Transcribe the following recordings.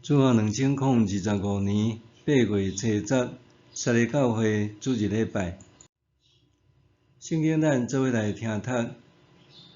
自从2025年8月初10，设立教会主日礼拜。圣经咱做伙来听读《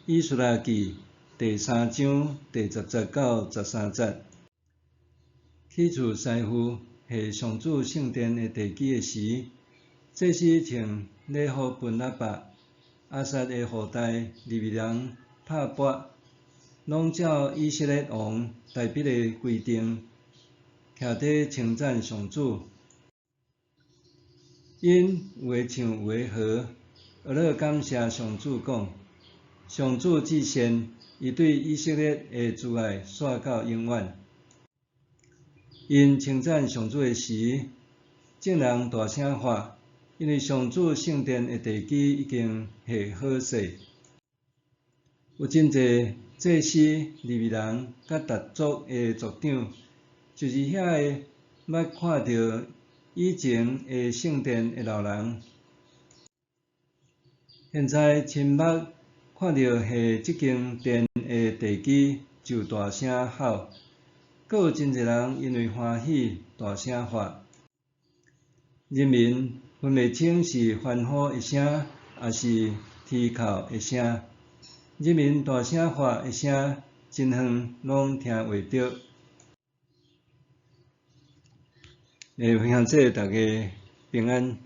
以斯拉记》第3章第10节到13节。起初师傅下上主圣殿的地基的时，祭司请礼服分喇叭，亚萨的后代利未人拍钹，拢照以色列王大必的规定，徛底称赞上主。因有诶唱有诶和，学了感谢上主讲：上主至善，伊对以色列的慈爱续到永远。因称赞上主诶时，众人大声喝，因为上主圣殿的地基已经下好势。有真侪祭司、利未人甲逐族的族长，就是遐个捌看到以前的圣殿的老人，现在亲目看到下即间殿的地基，就大声吼。阁有真侪人因为欢喜大声喝。人民分袂清是欢呼的声，还是啼哭的声。人民大声喝的声，真远拢听袂到。分享这大家平安。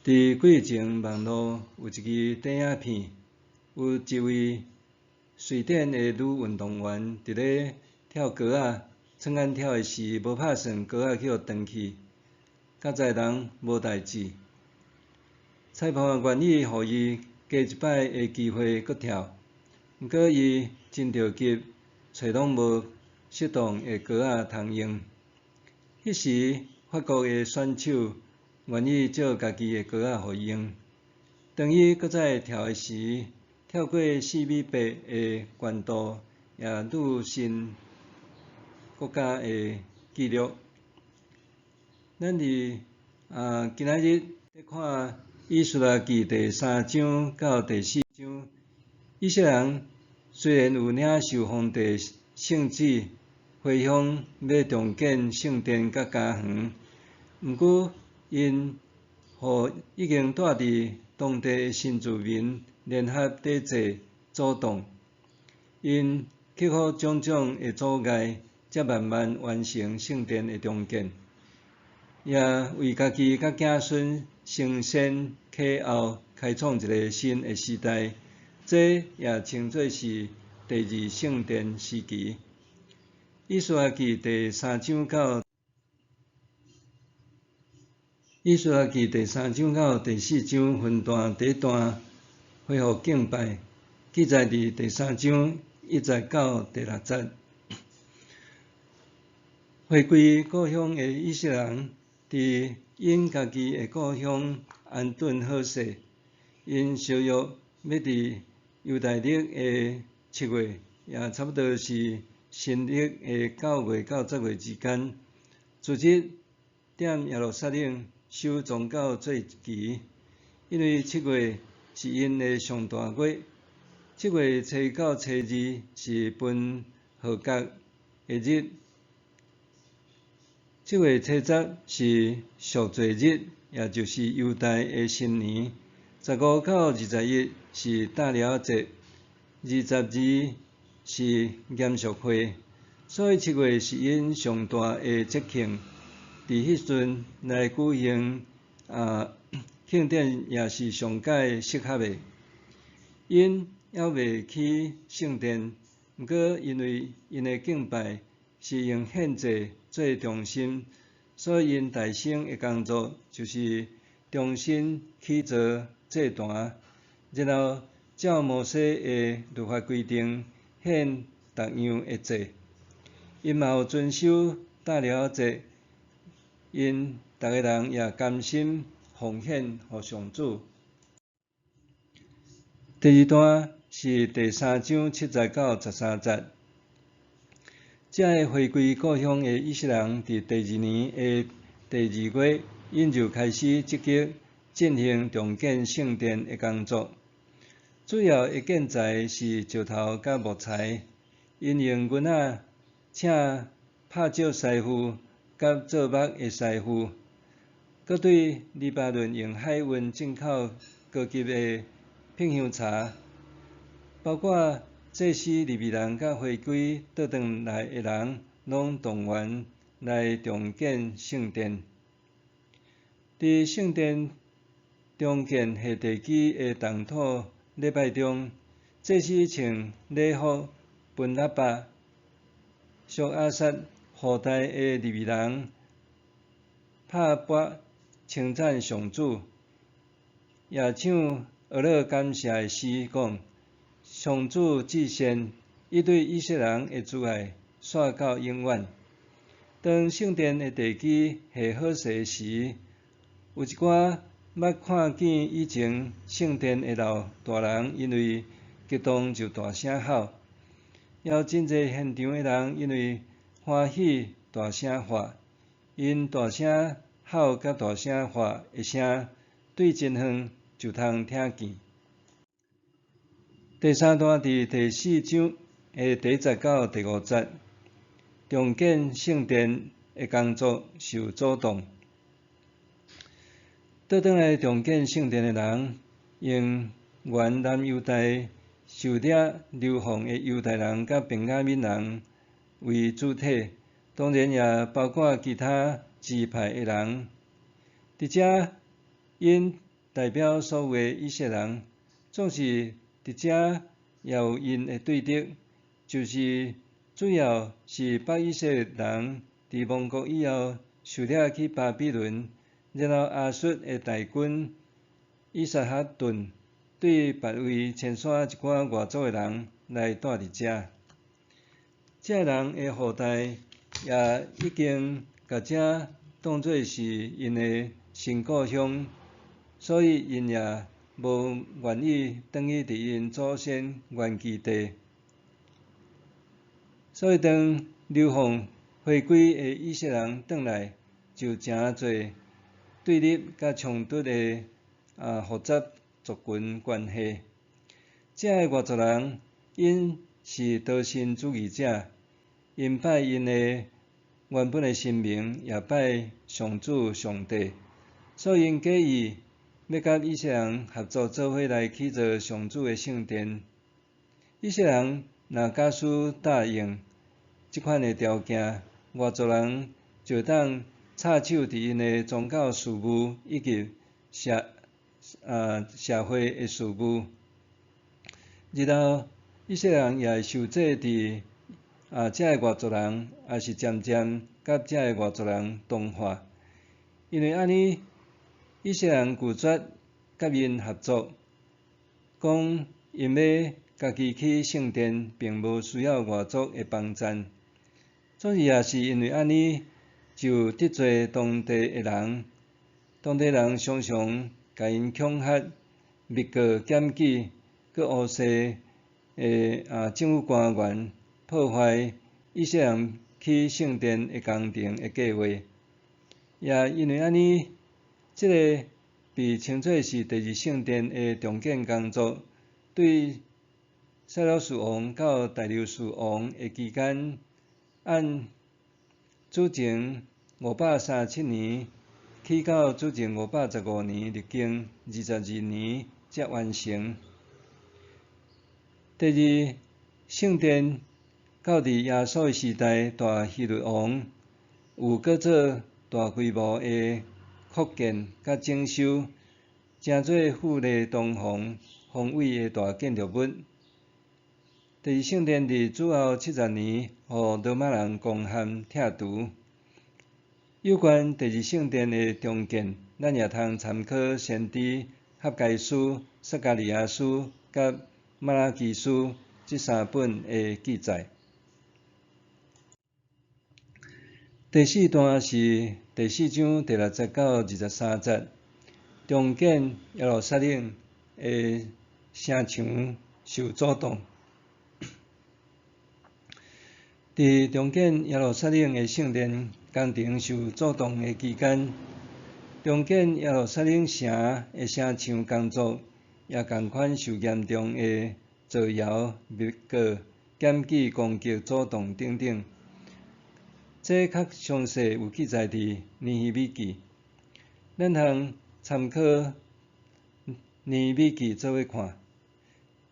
伫几日前，网络有一支短影片，有一位瑞典的女运动员伫咧跳高仔，创眼跳的时无拍算高仔去互断去，较早人无代志。裁判愿意互伊加一摆的机会搁跳，毋过伊真着急，找拢无适当的高仔通用。迄时法国的选手愿意借家己的高仔互伊用，当伊搁再跳的时，跳过4米8的悬度，也愈新国家的纪录。咱伫今仔日咧看《以斯拉记》第3章到第4章，以色列人虽然有领受皇帝圣旨，回乡要重建圣殿甲家园，毋过因互已经住伫当地的新住民联合抵制阻挡，因克服种种的阻碍，才慢慢完成圣殿的重建，也为家己甲子孙升仙启后，开创一个新的时代。这也称作是第2圣殿时期。以斯拉记第3章到第4章分段，第一段恢复敬拜，记载伫第3章1节到第6节。回归故乡的以色列人，伫因家己的故乡安顿好势。因小约要伫犹太历的7月，也差不多是新历的9月到10月之间，自日踮耶路撒冷守宗教节期。因为7月是因的上大月，7月初1到初2是分号角的日，7月初10是赎罪日，也就是犹太的新年。15到21是大了节，22是严肃会，所以7月是因上大的节庆。伫迄阵来举行庆典，也是上界适合的。因还未起圣殿，毋过因为因的敬拜是用献祭做中心，所以因大省的工作就是重新起造祭坛，然后照摩西的律法规定献逐样的祭。因嘛有遵守大了节，因逐个人也甘心奉献予上主。第2段是第3章7节到13节。这个回归故乡的以色列人，伫第2年的第2月，因就开始积极进行重建圣殿的工作。主要的建材是石头甲木材，因用银仔请拍照师傅甲做目的师傅，佮对黎巴嫩用海运进口高级的品香茶，包括这些利未人甲回归倒转来的人，拢动员来重建圣殿。伫圣殿重建下地基的动土礼拜中，这些穿礼服、分喇叭、属亚萨后代的利未人拍膊称赞上主，也唱俄勒感谢的诗，讲上主至善，伊对以色列人的慈爱续到永远。当圣殿的地基下好势时，有一寡捌看见以前圣殿的老大人，因为激动就大声吼，也有真侪现场的人因为欢喜大声喝，因大声吼甲大声喝的声对真远就通听见。第三段伫第4章的第10到第5节，重建圣殿的工作受阻挡。倒转来重建圣殿的人，用原南犹大受掠流放的犹太人甲便雅悯人为主体，当然也包括其他支派的人。伫遮因代表所有的以色列人，总是伫遮也有因的对立，就是主要是北以色列人伫亡国以后受掠去巴比伦。然后亚述的大军以撒哈顿对别位迁徙一寡外族的人来住伫遮，这人的后代也已经甲遮当作是因的新故乡，所以因也无愿意转去伫因祖先原居地。所以当流放回归的以色列人转来，就诚侪对立甲冲突的复杂族群关系。这个外族人因是多神主义者，因拜因的原本的神明，也拜上主上帝，所以因计议要甲以色列人合作做伙来起造上主的圣殿。以色列人若假使答应即款的条件，外族人就当插手伫因的宗教事务以及社会的事务，日后以色列人也会受制伫遮个外族人，也是渐渐甲遮个外族人同化。因为安尼，以色列人拒绝甲因合作，讲因要家己去圣殿，并无需要外族的帮衬。总之也是因为安尼，就得罪当地的人，当地人常常甲因恐吓、密告、检举，佮乌西的政府官员破坏以色列人去圣殿的工程的计划。也因为安尼，这个被称作是第二圣殿的重建工作，对塞鲁士王到大流士王的期间，按主前537年起到主前515年，历经22年才完成。第二圣殿到伫亚述时代，大希律王有搁做大规模的扩建甲整修，成做富丽堂皇、宏伟的大建筑物。第二圣殿伫主后70年，互罗马人攻陷拆除。有关第二圣殿的重建，咱也通参考先知哈该书、撒迦利亚书甲马拉基书这3本的记载。第4段是第4章第60到23节，重建耶路撒冷的城墙受阻挡。伫重建耶路撒冷的圣殿工程受阻挡的期间，重建耶路撒冷城的城墙工作也同款受严重的造谣、密告、检举、攻击、阻挡等等。这较详细有记载伫《尼希米记》，咱通参考《尼希米记》做伙看。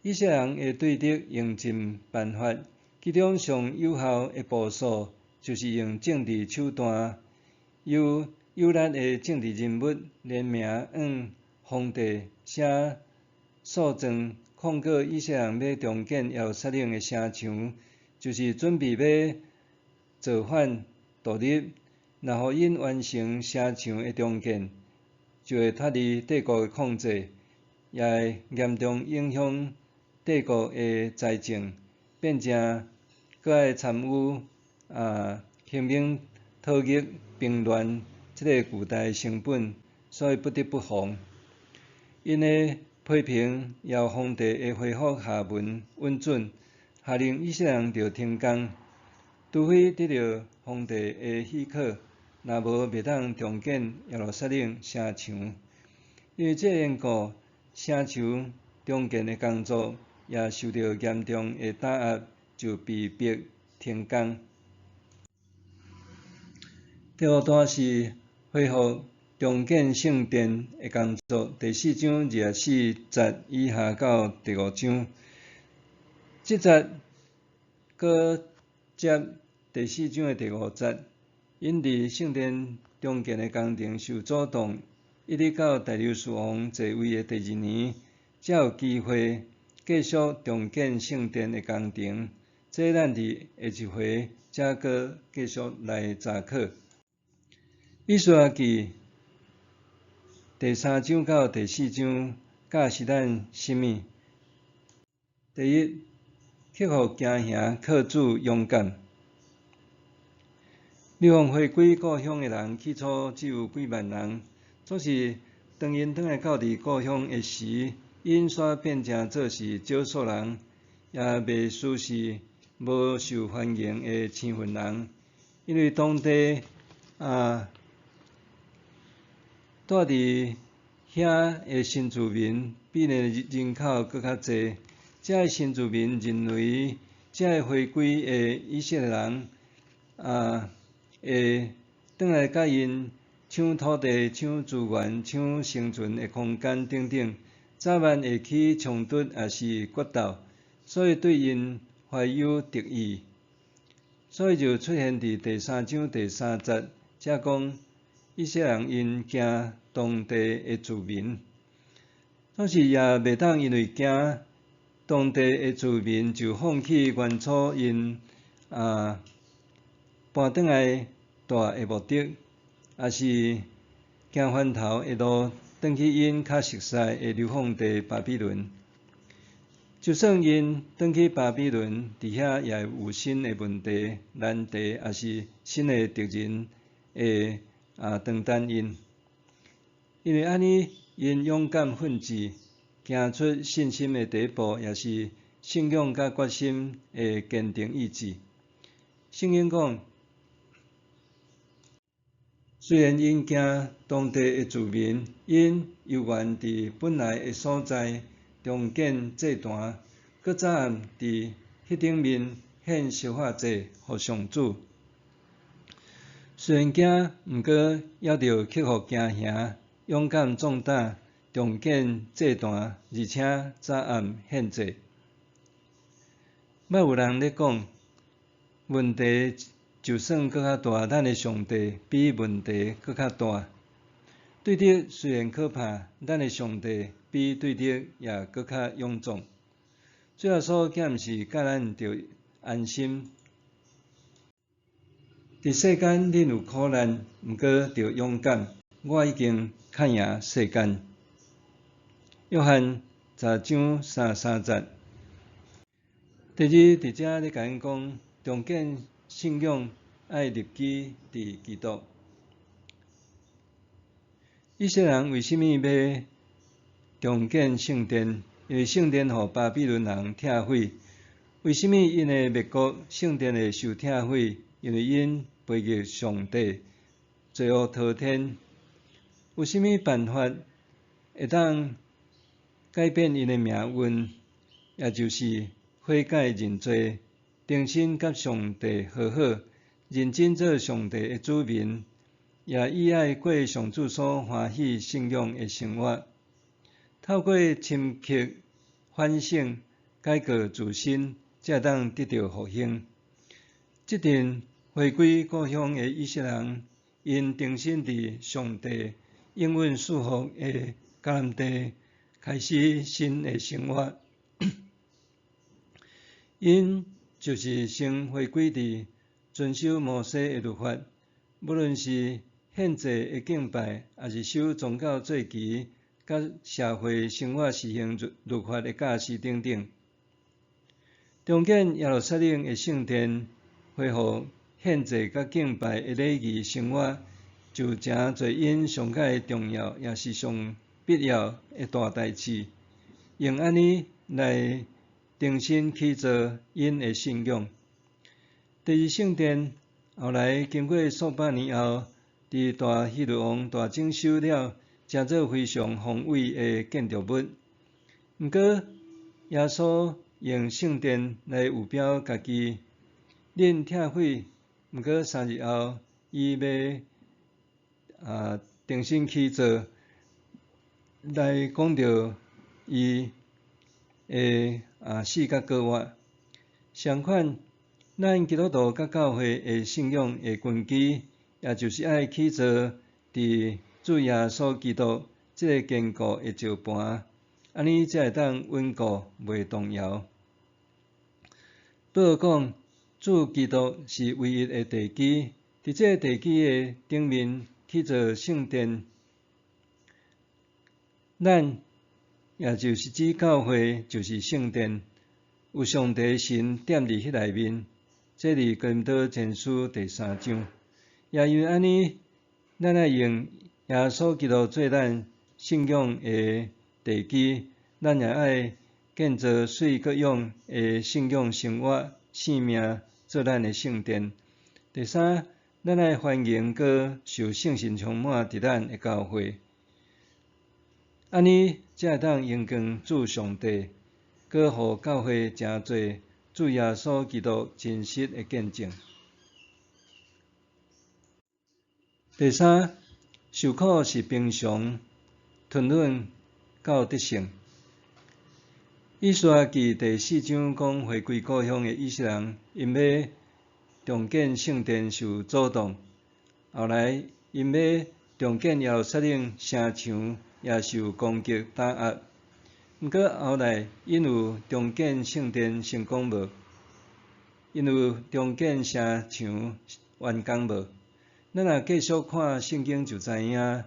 以色列人会对敌用尽办法，其中上有效的步数就是用政治手段，由有力的政治人物联名向皇帝写诉状，控告以色列人要重建耶路撒冷的城墙，就是准备要造反独立。若互因完成城墙的重建，就会脱离帝国的控制，也会严重影响帝国的财政，变成搁爱参与兴兵讨逆平乱这个巨大的成本，所以不得不防。因的批评也有皇帝会回复下文允准，下令以色列人着停工，除非得到皇帝的许可，若无袂当重建耶路撒冷城墙。因为这缘故，城墙重建的工作也受到严重的打压，就被迫停工。第五段是恢复重建圣殿的工作，第4章24节以下到第5章。这节搁接第4章的第5节，因伫圣殿重建的工程受阻挡，一直到大流士王继位的第2年，才有机会继续重建圣殿的工程。这咱伫下一回才搁继续来查考。以斯拉记第3章到第4章教示咱什么？第一，克服惊吓，靠主勇敢。流亡回归故乡的人，起初只有几万人，总是当因转来到伫故乡的时，因煞变成做是少数人，也袂输是无受欢迎的青云人，因为当地住伫遐的新住民比呢人口搁较济，这些新住民认为，这些回归的以色列人会转来甲因抢土地、抢资源、抢生存的空间等等，早晚会起冲突，也是决斗，所以对因怀有敌意，所以就出现伫第3章第3节，才讲以色列人因惊当地的住民，总是也袂当因为惊当地的住民就放弃原初因搬转来住的目的，也是行翻头的路，转去因较熟悉的流放地巴比伦。就算因转去巴比伦，伫遐也有新的问题、难题，也是新的敌人会长担因。因为安尼，因勇敢奋志，行出信心的第一步，也是信仰甲决心的坚定意志。圣经讲，虽然因惊当地的住民，因犹原伫本来的所在重建祭坛，搁早暗伫迄顶面献烧化祭互上主。虽然惊，毋过还着克服惊吓，勇敢壮胆，重建祭坛，而且早暗献祭。捌有人咧讲，问题就算搁较大，咱的上帝比问题搁较大。对敌虽然可怕，咱的上帝比对敌也搁较勇壮。最后所检是教咱着安心。伫世间恁有苦难，毋过着勇敢。我已经看赢世间。约翰10章33节。第二，伫遮咧甲因讲，重建信仰爱立基伫基督。以色列人为虾米要重建圣殿？因为圣殿互巴比伦人拆毁。为虾米因的灭国圣殿会受拆毁？因为因背逆上帝，罪恶滔天。有虾米办法会当改变因的命运？也就是悔改认罪，重新甲上帝和好，认真做上帝的子民，也意爱过上主所欢喜信仰的生活。透过深刻反省、改过自新，才当得到复兴。这阵回归故乡的以色列人，因定心伫上帝应允祝福的迦南地，开始新的生活。因就是先回归伫遵守摩西的律法，无论是献祭的敬拜，还是守宗教节期，甲社会生活实行律法的教示等等。重建耶路撒冷的圣殿，恢复献祭甲敬拜的礼仪生活，就诚侪因上界重要，也是上必要的大代志，用安尼来重新起造因的信仰。第二圣殿后来经过数百年后，伫大希律王大整修了，成做非常宏伟的建筑物。毋过，耶稣用圣殿来有表家己，恁拆毁，毋过3日后，伊要重新起造，来讲到伊的死甲过活。相反，咱基督徒甲教会的信仰的根基，也就是爱起造伫主耶稣基督这个坚固的石盘，安尼才会当稳固袂动摇。不如讲，主基督是唯一的地基，伫这个地基的顶面起造圣殿，咱也就是指教会，就是圣殿，有上帝神踮伫迄内面。这伫哥林多前书第3章，也因为安尼，咱爱用耶稣基督做咱信仰的地基，咱也爱建造水各样的信仰生活、性命做咱的圣殿。第三，咱爱欢迎佮受圣神充满伫咱的教会，安尼才会当荣光主上帝，佮互教会诚侪主耶稣基督真实的见证。第三，受苦是平常，吞忍到得胜。以赛亚记第4章讲，回归故乡的以色列人，因要重建圣殿受阻挡，后来因要重建耶路撒冷城墙，也受攻击打压。毋过后来因有重建圣殿成功无？因有重建城墙完工无？咱若继续看圣经就知影，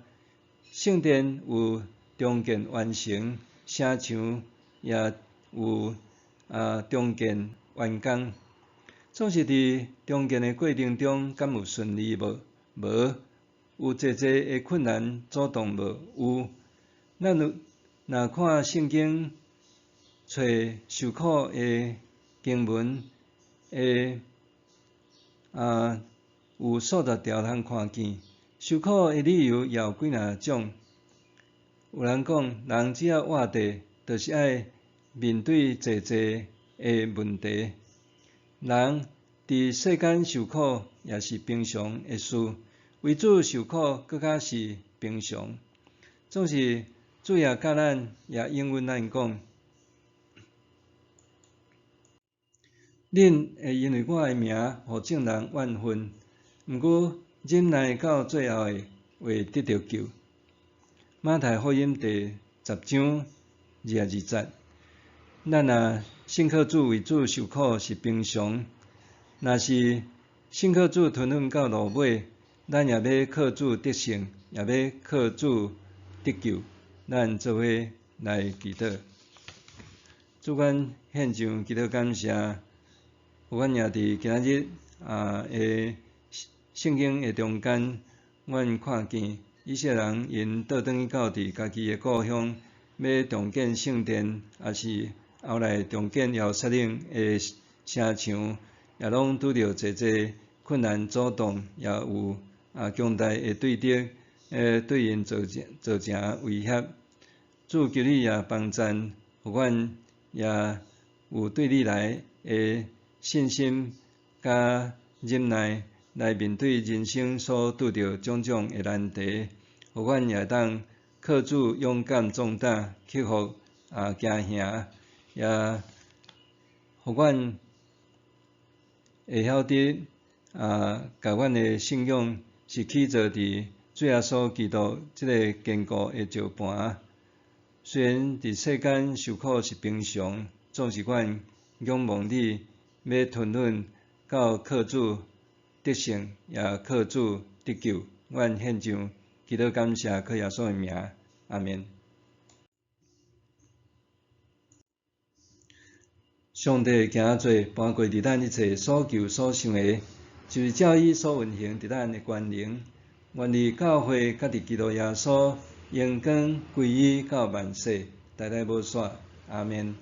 圣殿有重建完成，城墙也有重建完工。总是伫重建的过程中，敢有顺利无？无，有侪的困难阻挡无？有。咱若看圣经，找受苦的经文，有数十条通看见。受苦的理由也有几若种。有人讲，人只要活地，就是爱面对侪的问题。人伫世间受苦也是平常的事，为主受苦更加是平常。总是主也教咱，也应允咱讲，恁会因为我的名，互众人怨恨，毋过忍耐到最后的，会得到救。马太福音第10章20节，咱若信靠主为主受苦是平常，若是信靠主吞忍到落尾，咱也要靠主得胜，也要靠主得救。咱做伙来祈祷，主阮献上祈祷感谢，有阮也伫今仔日的圣经的中间，阮看见以色列人因倒转去到伫家己的故乡，要重建圣殿，也是后来重建耶路撒冷的城墙，也拢拄着侪困难阻挡，也有强大的对敌，对因造成威胁。主求你也帮赞，互阮也有对你来的信心甲忍耐，来面对人生所拄着种种的难题，互阮也当靠主勇敢壮胆，克服惊吓，也互阮会晓得甲阮的信仰是起造伫主耶稣基督即个坚固的石盘。虽然伫世间受苦是平常，总是阮仰望你，要吞忍到靠主得胜，也靠主得救。阮献上祈祷感谢，靠耶稣的名，阿免。上帝行做搬过伫咱一切所求所想的，就是照伊所运行伫咱的权能。愿你教会甲伫基督耶稣荣光归于到万世，代代无煞。阿免。